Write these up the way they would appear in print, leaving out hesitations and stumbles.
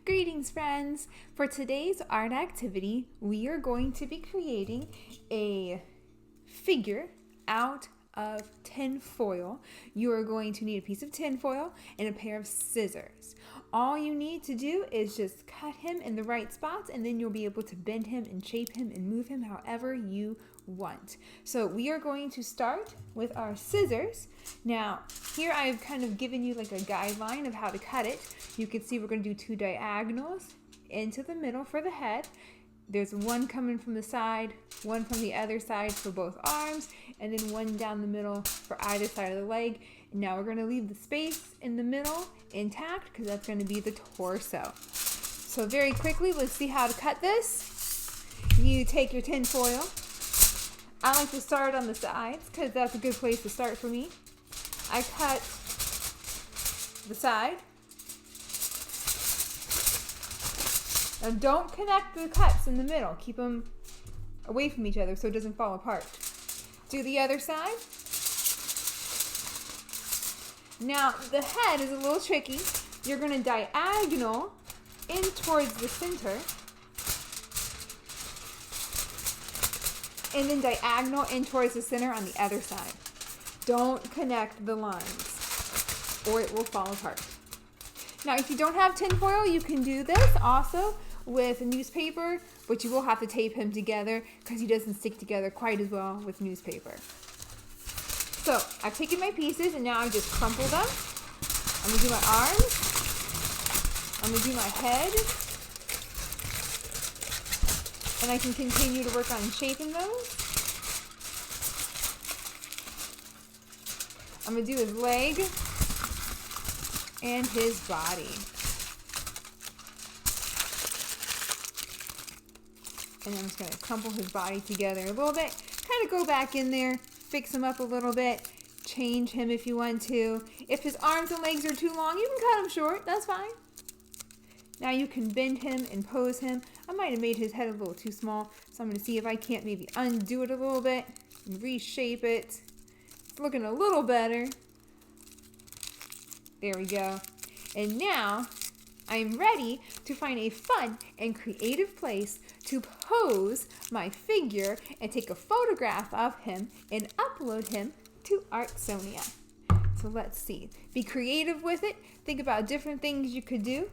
Greetings, friends! For today's art activity, we are going to be creating a figure out of tin foil. You are going to need a piece of tin foil and a pair of scissors. All you need to do is just cut him in the right spots, and then you'll be able to bend him and shape him and move him however you want. So we are going to start with our scissors. Now, here I've kind of given you like a guideline of how to cut it. You can see we're going to do 2 diagonals into the middle for the head. There's one coming from the side, one from the other side for both arms, and then one down the middle for either side of the leg. And now we're going to leave the space in the middle intact because that's going to be the torso. So very quickly, let's see how to cut this. You take your tin foil. I like to start on the sides because that's a good place to start for me. I cut the side. Now don't connect the cuts in the middle. Keep them away from each other so it doesn't fall apart. Do the other side. Now the head is a little tricky. You're going to diagonal in towards the center and then diagonal in towards the center on the other side. Don't connect the lines or it will fall apart. Now if you don't have tin foil, you can do this also with newspaper, but you will have to tape him together because he doesn't stick together quite as well with newspaper. So I've taken my pieces and now I just crumple them. I'm going to do my arms. I'm going to do my head. And I can continue to work on shaping those. I'm going to do his leg and his body. And I'm just going to crumple his body together a little bit. Kind of go back in there, fix him up a little bit, change him if you want to. If his arms and legs are too long, you can cut him short. That's fine. Now you can bend him and pose him. I might have made his head a little too small, so I'm going to see if I can't maybe undo it a little bit and reshape it. It's looking a little better. There we go. And now I'm ready to find a fun and creative place to pose my figure and take a photograph of him and upload him to Artsonia. So let's see. Be creative with it. Think about different things you could do.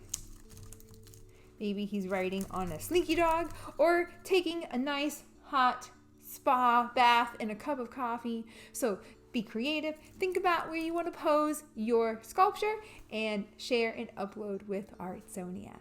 Maybe he's riding on a slinky dog or taking a nice hot spa bath and a cup of coffee. So be creative. Think about where you want to pose your sculpture and share and upload with Artsonia.